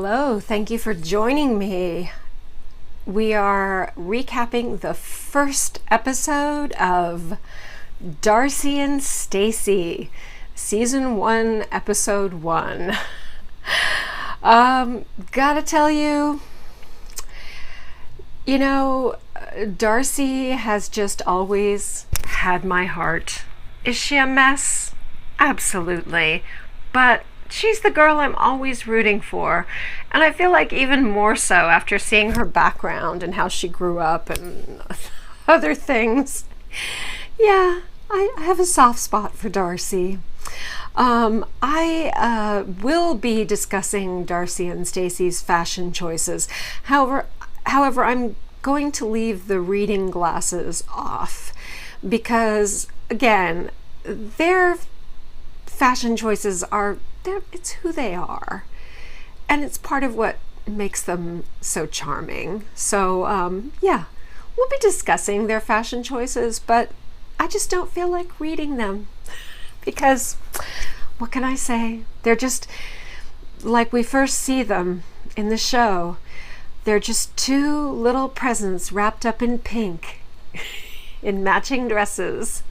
Hello, thank you for joining me. We are recapping the first episode of Darcey and Stacey, Season 1, Episode 1. Gotta tell you, Darcey has just always had my heart. Is she a mess? Absolutely. But she's the girl I'm always rooting for. And I feel like even more so after seeing her background and how she grew up and other things. Yeah, I have a soft spot for Darcey. I will be discussing Darcey and Stacey's fashion choices. However, I'm going to leave the reading glasses off because, again, their fashion choices it's who they are, and it's part of what makes them so charming. So yeah, we'll be discussing their fashion choices, but I just don't feel like reading them because, what can I say, they're just like we first see them in the show. They're just two little presents wrapped up in pink in matching dresses.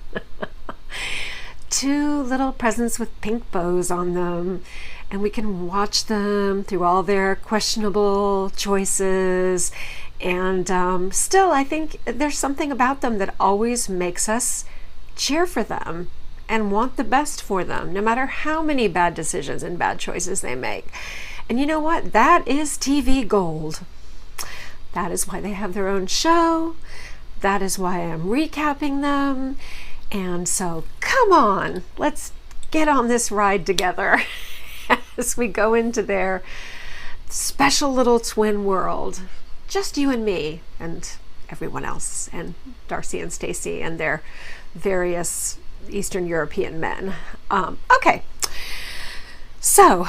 Two little presents with pink bows on them, and we can watch them through all their questionable choices, and still I think there's something about them that always makes us cheer for them and want the best for them, no matter how many bad decisions and bad choices they make. And you know what? That is TV gold. That is why they have their own show. That is why I'm recapping them. And so, come on, let's get on this ride together as we go into their special little twin world. Just you and me and everyone else, and Darcey and Stacey and their various Eastern European men. Okay. So,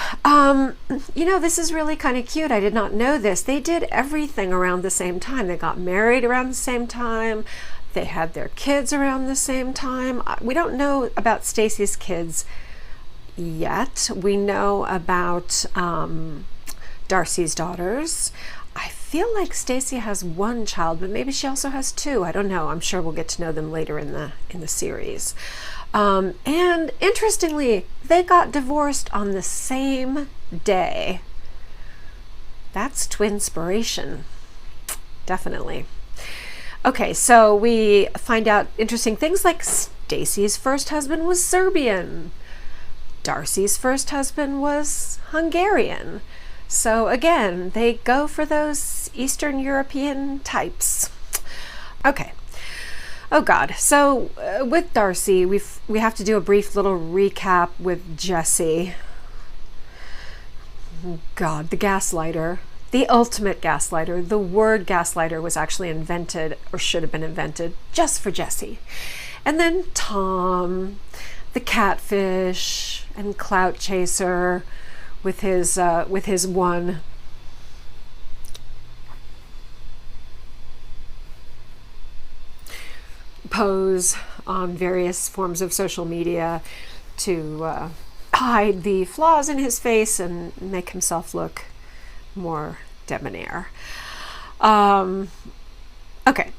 this is really kind of cute. I did not know this. They did everything around the same time. They got married around the same time. They had their kids around the same time. We don't know about Stacey's kids yet. We know about Darcey's daughters. I feel like Stacey has one child, but maybe she also has two. I don't know. I'm sure we'll get to know them later in the series. And interestingly, they got divorced on the same day. That's twinspiration. Definitely. Okay, so we find out interesting things like Stacey's first husband was Serbian. Darcey's first husband was Hungarian. So again, they go for those Eastern European types. Okay. Oh God. So with Darcey, we have to do a brief little recap with Jesse. God, the gaslighter. The ultimate gaslighter. The word gaslighter was actually invented, or should have been invented, just for Jesse. And then Tom, the catfish and clout chaser, with his one pose on various forms of social media to hide the flaws in his face and make himself look more debonair. Okay.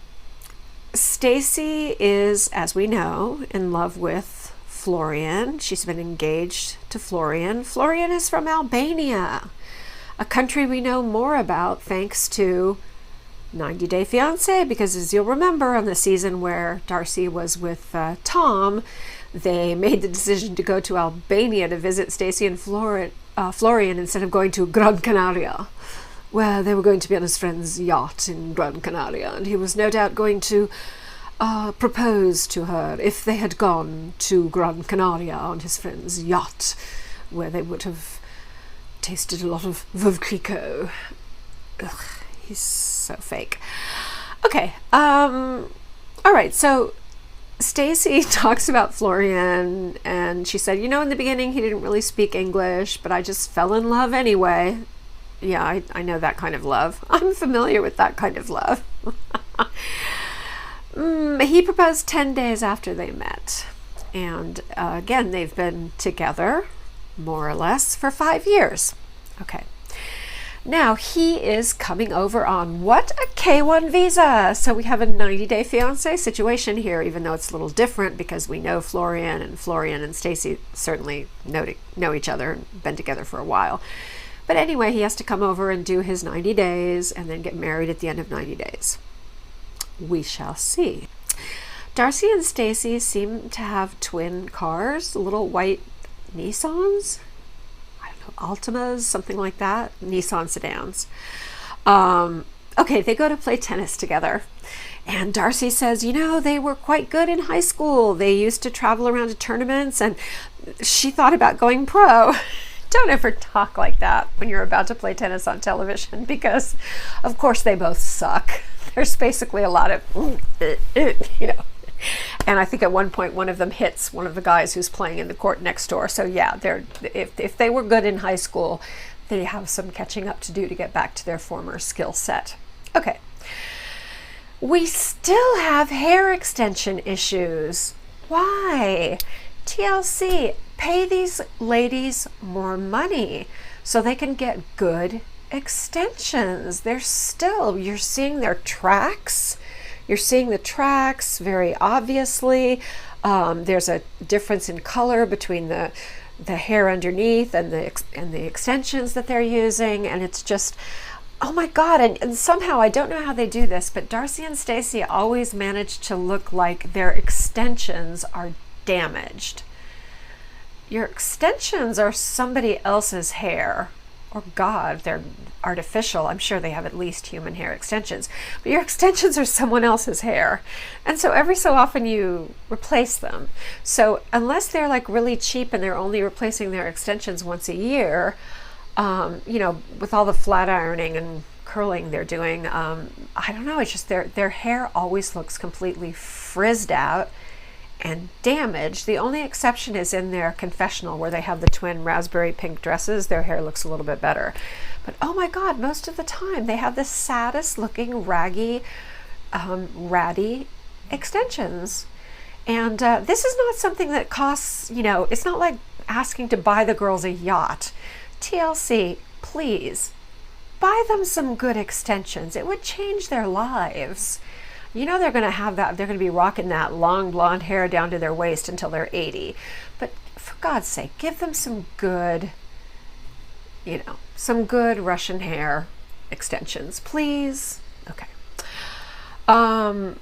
Stacey is, as we know, in love with Florian. She's been engaged to Florian. Florian is from Albania, a country we know more about thanks to 90 Day Fiance, because as you'll remember on the season where Darcey was with Tom, they made the decision to go to Albania to visit Stacey and Florian instead of going to Gran Canaria, where they were going to be on his friend's yacht in Gran Canaria, and he was no doubt going to propose to her if they had gone to Gran Canaria on his friend's yacht, where they would have tasted a lot of Veuve Clicquot. Ugh, he's so fake. Okay, all right, so Stacey talks about Florian, and she said, in the beginning he didn't really speak English, but I just fell in love anyway. Yeah, I know that kind of love. I'm familiar with that kind of love. He proposed 10 days after they met. And again, they've been together, more or less, for 5 years. Okay. Now he is coming over on what? A K1 visa. So we have a 90-day fiance situation here, even though it's a little different because we know Florian and Stacey certainly know each other and been together for a while. But anyway, he has to come over and do his 90 days and then get married at the end of 90 days. We shall see. Darcey and Stacey seem to have twin cars, little white Nissans. Altimas, something like that, Nissan sedans. Okay, they go to play tennis together. And Darcey says, you know, they were quite good in high school. They used to travel around to tournaments and she thought about going pro. Don't ever talk like that when you're about to play tennis on television because, of course, they both suck. There's basically a lot of, you know. And I think at one point one of them hits one of the guys who's playing in the court next door. So yeah, if they were good in high school, they have some catching up to do to get back to their former skill set. Okay. We still have hair extension issues. Why? TLC, pay these ladies more money so they can get good extensions. They're still, you're seeing their tracks. You're seeing the tracks very obviously. There's a difference in color between the hair underneath and the extensions that they're using, and it's just, oh my God! And somehow I don't know how they do this, but Darcey and Stacey always manage to look like their extensions are damaged. Your extensions are somebody else's hair. Or God, they're artificial. I'm sure they have at least human hair extensions, but your extensions are someone else's hair. And so every so often you replace them. So unless they're like really cheap and they're only replacing their extensions once a year, you know, with all the flat ironing and curling they're doing, I don't know, it's just their hair always looks completely frizzed out and damaged. The only exception is in their confessional where they have the twin raspberry pink dresses. Their hair looks a little bit better. But oh my God, most of the time they have the saddest looking raggy, ratty extensions. And this is not something that costs, you know, it's not like asking to buy the girls a yacht. TLC, please, buy them some good extensions. It would change their lives. You know they're going to have that, they're going to be rocking that long blonde hair down to their waist until they're 80. But for God's sake, give them some good, you know, some good Russian hair extensions, please. Okay. All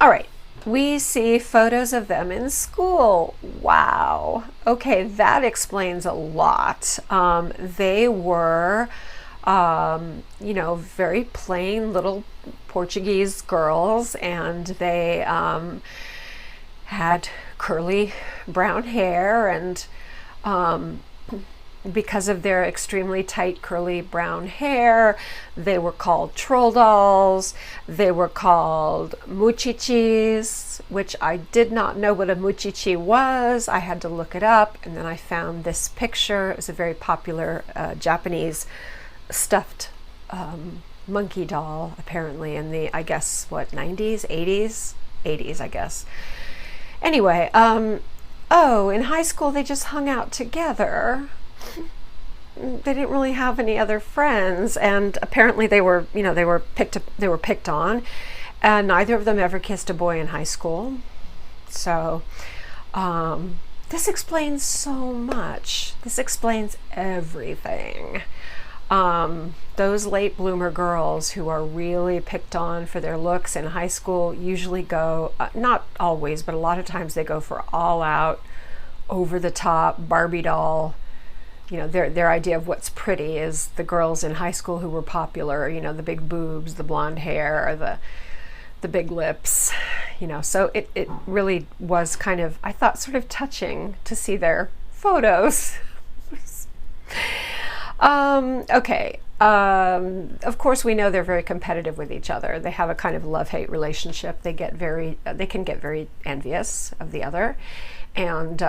right. We see photos of them in school. Wow. Okay, that explains a lot. They were, you know, very plain little Portuguese girls, and they had curly brown hair, and because of their extremely tight curly brown hair, they were called troll dolls. They were called muchichis, which I did not know what a muchichi was. I had to look it up, and then I found this picture. It was a very popular Japanese stuffed monkey doll, apparently in the, I guess, what, 90s, 80s, I guess. Anyway, oh, in high school they just hung out together. They didn't really have any other friends, and apparently they were, you know, they were picked on, and neither of them ever kissed a boy in high school. So this explains so much. This explains everything. Those late bloomer girls who are really picked on for their looks in high school usually go, not always, but a lot of times they go for all out, over the top Barbie doll. You know, their idea of what's pretty is the girls in high school who were popular, you know, the big boobs, the blonde hair, the big lips, you know. So it really was kind of, I thought, sort of touching to see their photos. Okay. Of course, we know they're very competitive with each other. They have a kind of love-hate relationship. They can get very envious of the other, and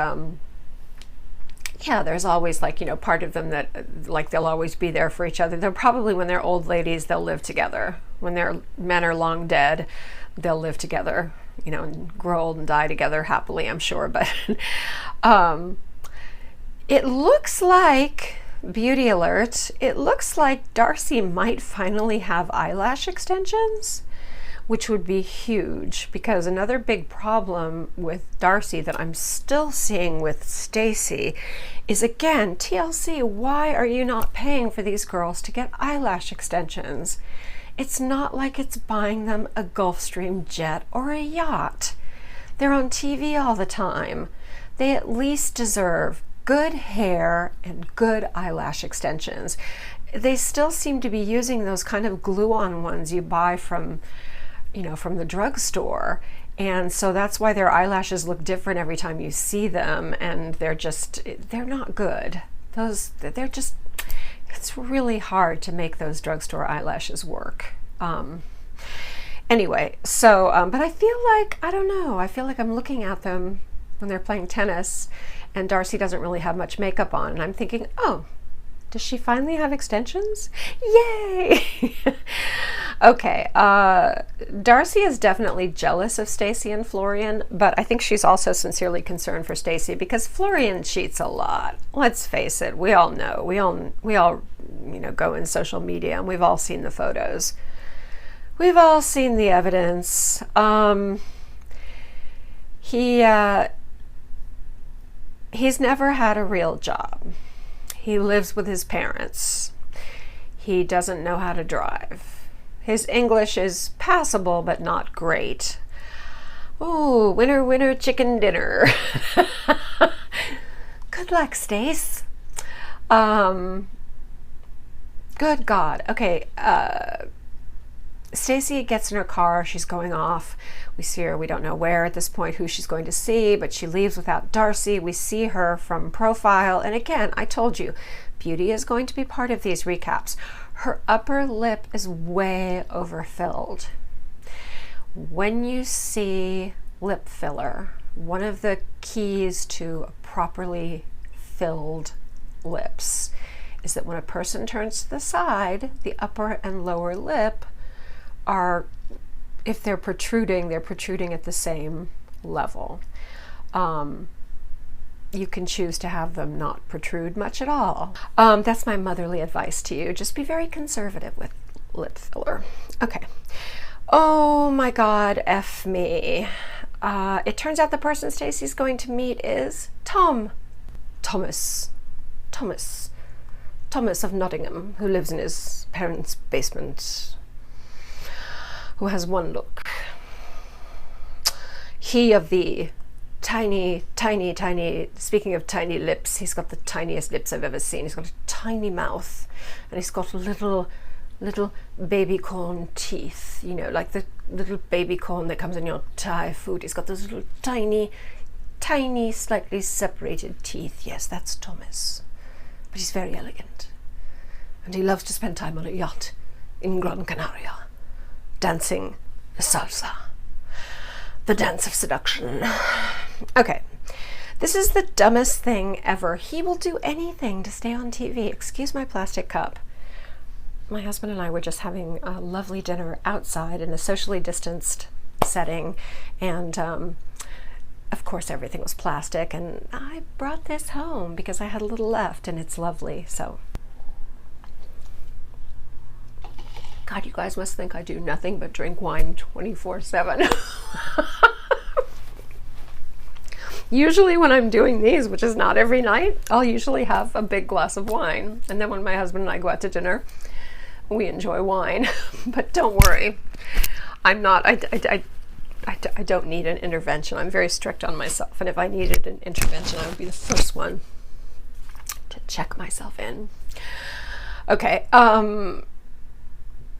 yeah, there's always, like, you know, part of them that, like, they'll always be there for each other. They'll probably, when they're old ladies, they'll live together. When their men are long dead, they'll live together, you know, and grow old and die together happily, I'm sure. But it looks like beauty alert, it looks like Darcey might finally have eyelash extensions, which would be huge, because another big problem with Darcey that I'm still seeing with Stacey is, again, TLC, why are you not paying for these girls to get eyelash extensions? It's not like it's buying them a Gulfstream jet or a yacht. They're on TV all the time. They at least deserve good hair and good eyelash extensions. They still seem to be using those kind of glue-on ones you buy from, you know, from the drugstore. And so that's why their eyelashes look different every time you see them, and they're not good. It's really hard to make those drugstore eyelashes work. Anyway, so, but I feel like, I don't know, I feel like I'm looking at them when they're playing tennis, and Darcey doesn't really have much makeup on, and I'm thinking, oh, does she finally have extensions? Yay! Okay, Darcey is definitely jealous of Stacey and Florian, but I think she's also sincerely concerned for Stacey, because Florian cheats a lot. Let's face it, we all know. We all you know, go in social media, and we've all seen the photos. We've all seen the evidence. He's never had a real job. He lives with his parents. He doesn't know how to drive. His English is passable, but not great. Ooh, winner, winner, chicken dinner. Good luck, Stace. Good God. Okay, Stacey gets in her car, she's going off. We see her, we don't know where at this point, who she's going to see, but she leaves without Darcey. We see her from profile, and again, I told you, beauty is going to be part of these recaps. Her upper lip is way overfilled. When you see lip filler, one of the keys to properly filled lips is that when a person turns to the side, the upper and lower lip are, if they're protruding at the same level. You can choose to have them not protrude much at all. That's my motherly advice to you. Just be very conservative with lip filler. Okay. Oh my God, F me. It turns out the person Stacey's going to meet is Thomas of Nottingham, who lives in his parents' basement, who has one look. He of the tiny, speaking of tiny lips, he's got the tiniest lips I've ever seen. He's got a tiny mouth, and he's got little baby corn teeth, you know, like the little baby corn that comes in your Thai food. He's got those little tiny, slightly separated teeth. Yes, that's Thomas. But he's very elegant. And he loves to spend time on a yacht in Gran Canaria, dancing salsa, the dance of seduction. Okay, this is the dumbest thing ever. He will do anything to stay on TV. Excuse my plastic cup. My husband and I were just having a lovely dinner outside in a socially distanced setting, and of course everything was plastic, and I brought this home because I had a little left, and it's lovely. So God, you guys must think I do nothing but drink wine 24/7. Usually when I'm doing these, which is not every night, I'll usually have a big glass of wine, and then when my husband and I go out to dinner, we enjoy wine. But don't worry, I'm not, I don't need an intervention. I'm very strict on myself, and if I needed an intervention, I would be the first one to check myself in. Okay,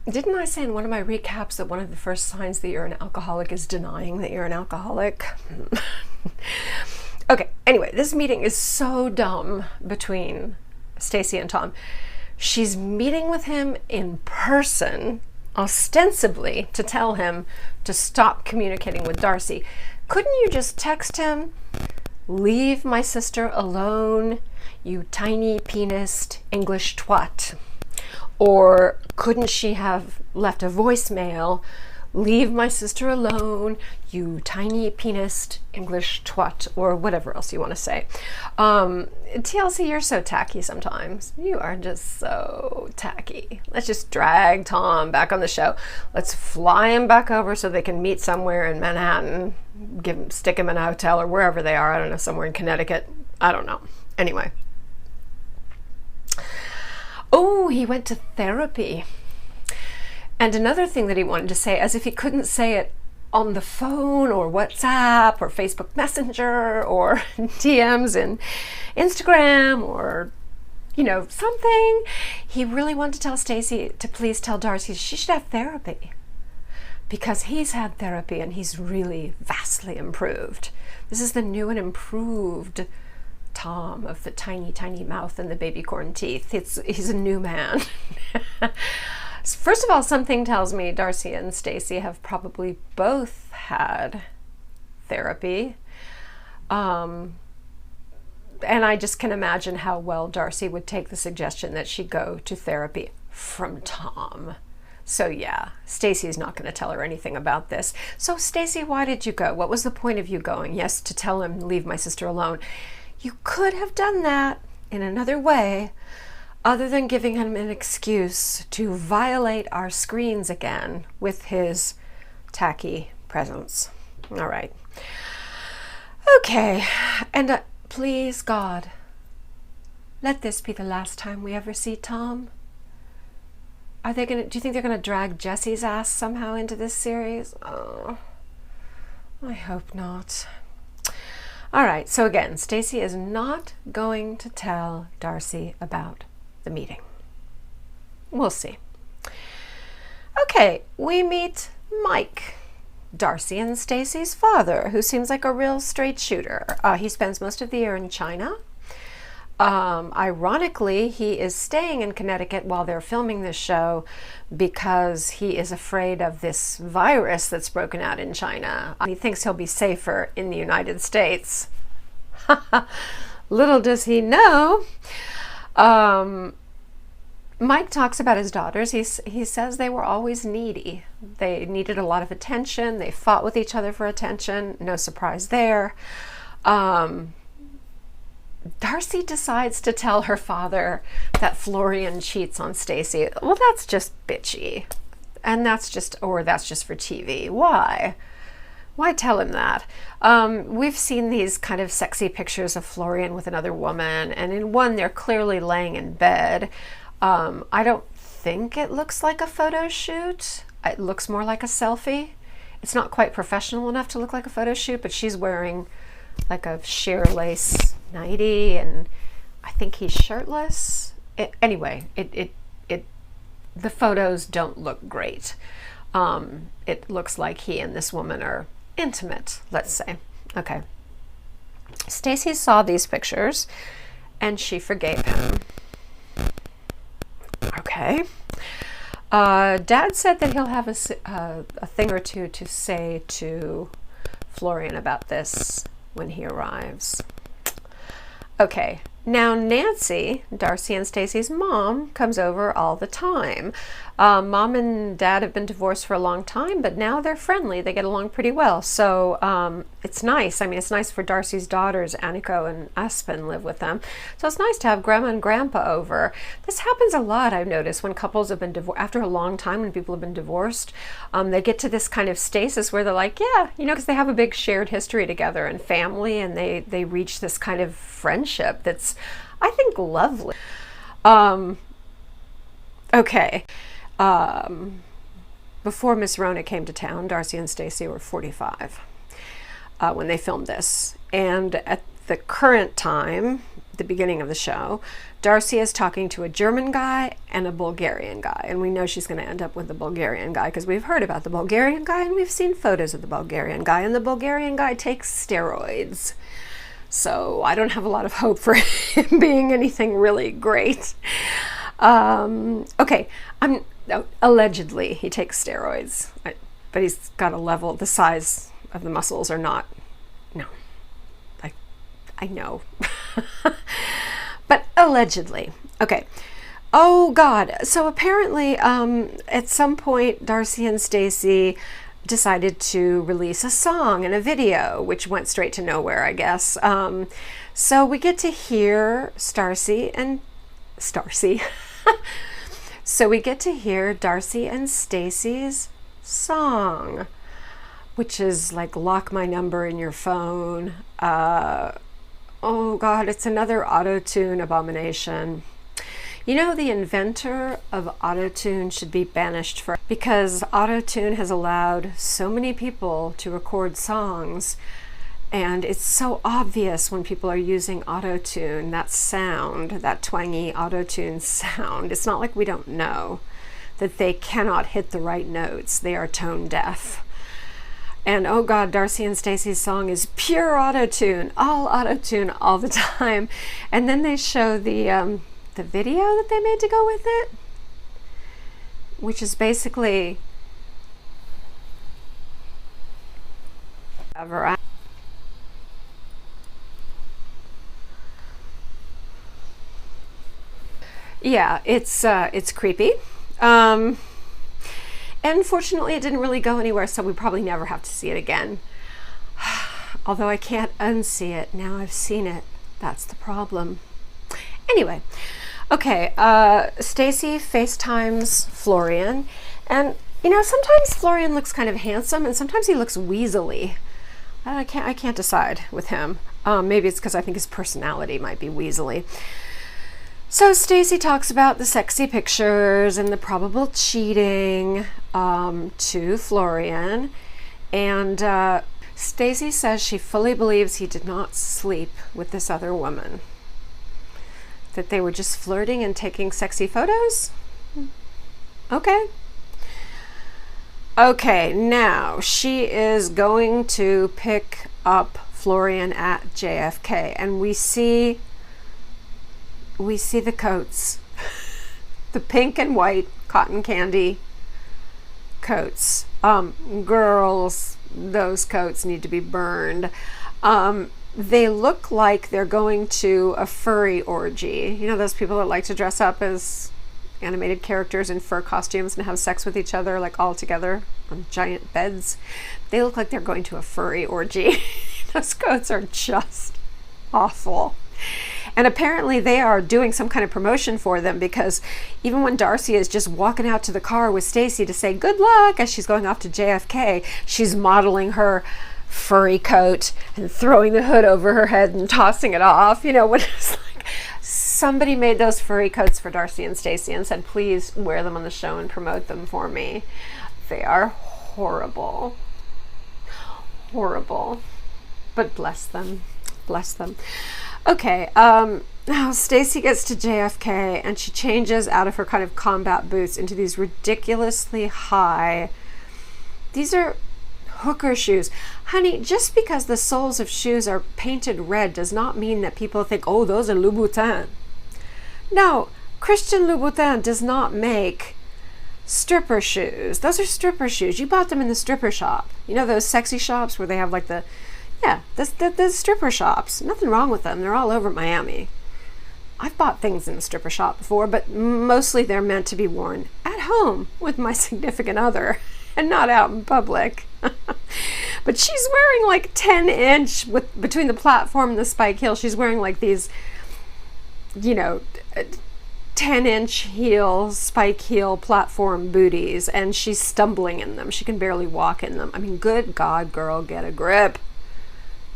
didn't I say in one of my recaps that one of the first signs that you're an alcoholic is denying that you're an alcoholic? Okay, anyway, this meeting is so dumb between Stacey and Tom. She's meeting with him in person, ostensibly to tell him to stop communicating with Darcey. Couldn't you just text him, "Leave my sister alone, you tiny penised English twat"? Or couldn't she have left a voicemail, Leave my sister alone, you tiny penis English twat, or whatever else you want to say. TLC, you're so tacky sometimes. You are just so tacky. Let's just drag Tom back on the show. Let's fly him back over so they can meet somewhere in Manhattan. Stick him in a hotel or wherever they are. I don't know, somewhere in Connecticut. I don't know. Anyway. Oh, he went to therapy. And another thing that he wanted to say, as if he couldn't say it on the phone or WhatsApp or Facebook Messenger or DMs and Instagram or, you know, something. He really wanted to tell Stacey to please tell Darcey she should have therapy, because he's had therapy and he's really vastly improved. This is the new and improved Tom of the tiny, tiny mouth and the baby corn teeth. He's a new man. First of all, something tells me Darcey and Stacey have probably both had therapy. And I just can imagine how well Darcey would take the suggestion that she go to therapy from Tom. So yeah, Stacey's not going to tell her anything about this. So Stacey, why did you go? What was the point of you going? Yes, to tell him, leave my sister alone. You could have done that in another way, other than giving him an excuse to violate our screens again with his tacky presence. All right. Okay. And please, God, let this be the last time we ever see Tom. Do you think they're going to drag Jesse's ass somehow into this series? Oh, I hope not. All right. So again, Stacey is not going to tell Darcey about the meeting. We'll see. Okay, we meet Mike, Darcey and Stacey's father, who seems like a real straight shooter. He spends most of the year in China. Ironically, he is staying in Connecticut while they're filming this show because he is afraid of this virus that's broken out in China. He thinks he'll be safer in the United States. Little does he know. Mike talks about his daughters. He says they were always needy. They needed a lot of attention. They fought with each other for attention. No surprise there. Darcey decides to tell her father that Florian cheats on Stacey. Well, that's just bitchy. And that's just for TV. Why? Why tell him that? We've seen these kind of sexy pictures of Florian with another woman, and in one they're clearly laying in bed. I don't think it looks like a photo shoot. It looks more like a selfie. It's not quite professional enough to look like a photo shoot, but she's wearing like a sheer lace nightie, and I think he's shirtless. Anyway, the photos don't look great. It looks like he and this woman are intimate, let's say. Okay. Stacey saw these pictures and she forgave him. Okay. Dad said that he'll have a thing or two to say to Florian about this when he arrives. Okay. Now Nancy, Darcey and Stacey's mom, comes over all the time. Mom and Dad have been divorced for a long time, but now they're friendly. They get along pretty well. So it's nice. I mean, it's nice for Darcey's daughters, Anniko and Aspen, live with them. So it's nice to have Grandma and Grandpa over. This happens a lot, I've noticed, when couples have been divorced. After a long time, when people have been divorced, they get to this kind of stasis where they're like, yeah, you know, because they have a big shared history together and family, and they reach this kind of friendship that's, I think, lovely. Okay. Before Miss Rona came to town, Darcey and Stacey were 45 when they filmed this. And at the current time, the beginning of the show, Darcey is talking to a German guy and a Bulgarian guy. And we know she's going to end up with the Bulgarian guy because we've heard about the Bulgarian guy and we've seen photos of the Bulgarian guy. And the Bulgarian guy takes steroids. So I don't have a lot of hope for him being anything really great. Okay, allegedly he takes steroids, but he's got a level, the size of the muscles are not, no, I know, but allegedly. Okay. Oh God. So apparently, at some point, Darcey and Stacey decided to release a song and a video, which went straight to nowhere, I guess. So we get to hear Darcey and Stacey's song, which is like Lock My Number in Your Phone. Oh God, it's another auto-tune abomination. You know, the inventor of auto-tune should be banished because auto-tune has allowed so many people to record songs, and it's so obvious when people are using auto-tune, that sound, that twangy auto-tune sound. It's not like we don't know that they cannot hit the right notes. They are tone deaf. And oh God, Darcey and Stacey's song is pure auto-tune all the time. And then they show the video that they made to go with it, which is basically yeah, it's creepy. And fortunately it didn't really go anywhere, so we probably never have to see it again. Although I can't unsee it. Now I've seen it. That's the problem. Anyway, okay, Stacey FaceTimes Florian, and you know, sometimes Florian looks kind of handsome and sometimes he looks weaselly. I can't decide with him. Maybe it's because I think his personality might be weaselly. So Stacey talks about the sexy pictures and the probable cheating to Florian, and Stacey says she fully believes he did not sleep with this other woman, that they were just flirting and taking sexy photos. Okay, now she is going to pick up Florian at JFK, and we see the coats, the pink and white cotton candy coats. Girls, those coats need to be burned. They look like they're going to a furry orgy. You know, those people that like to dress up as animated characters in fur costumes and have sex with each other, like all together on giant beds. They look like they're going to a furry orgy. Those coats are just awful. And apparently they are doing some kind of promotion for them, because even when Darcey is just walking out to the car with Stacey to say good luck as she's going off to JFK, she's modeling her furry coat and throwing the hood over her head and tossing it off. You know, when it's like somebody made those furry coats for Darcey and Stacey and said, please wear them on the show and promote them for me. They are horrible. Horrible. But bless them. Bless them. Okay, now Stacey gets to JFK and she changes out of her kind of combat boots into these ridiculously high, these are hooker shoes. Honey, just because the soles of shoes are painted red does not mean that people think, oh, those are Louboutin. No, Christian Louboutin does not make stripper shoes. Those are stripper shoes. You bought them in the stripper shop. You know those sexy shops where they have like the stripper shops. Nothing wrong with them. They're all over Miami. I've bought things in the stripper shop before, but mostly they're meant to be worn at home with my significant other and not out in public. But she's wearing like 10-inch between the platform and the spike heel. She's wearing like these, you know, 10-inch heel, spike heel platform booties, and she's stumbling in them. She can barely walk in them. I mean, good God, girl, get a grip.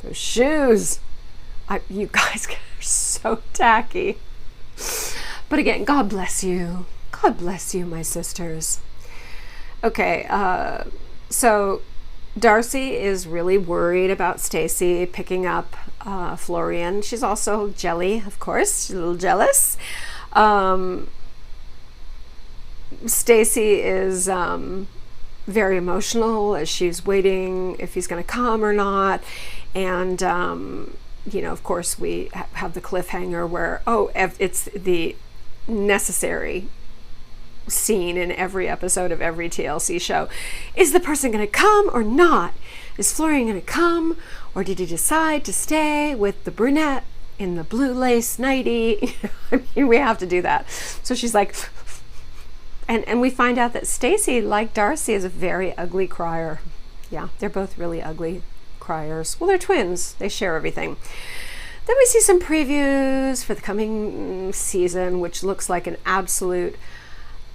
Those shoes, you guys are so tacky. But again, God bless you. God bless you, my sisters. Okay, so Darcey is really worried about Stacey picking up Florian. She's also jelly, of course. She's a little jealous. Stacey is very emotional as she's waiting if he's going to come or not. And, you know, of course, we have the cliffhanger where, oh, it's the necessary scene in every episode of every TLC show. Is the person going to come or not? Is Florian going to come, or did he decide to stay with the brunette in the blue lace nightie? I mean, we have to do that. So she's like, and we find out that Stacey, like Darcey, is a very ugly crier. Yeah, they're both really ugly criers. Well, they're twins. They share everything. Then we see some previews for the coming season, which looks like an absolute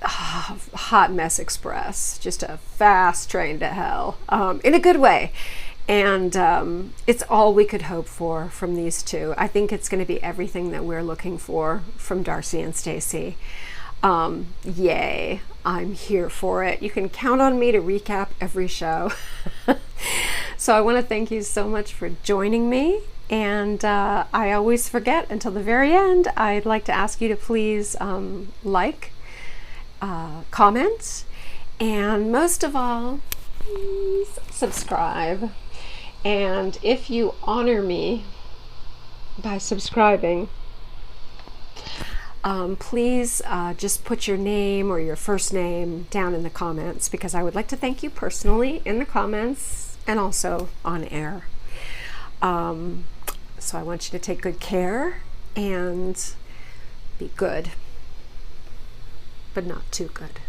hot mess express. Just a fast train to hell, in a good way. And it's all we could hope for from these two. I think it's going to be everything that we're looking for from Darcey and Stacey. Yay, I'm here for it. You can count on me to recap every show. So I want to thank you so much for joining me. And I always forget until the very end. I'd like to ask you to please like, comment, and most of all, please subscribe. And if you honor me by subscribing, please just put your name or your first name down in the comments, because I would like to thank you personally in the comments and also on air. So I want you to take good care and be good, but not too good.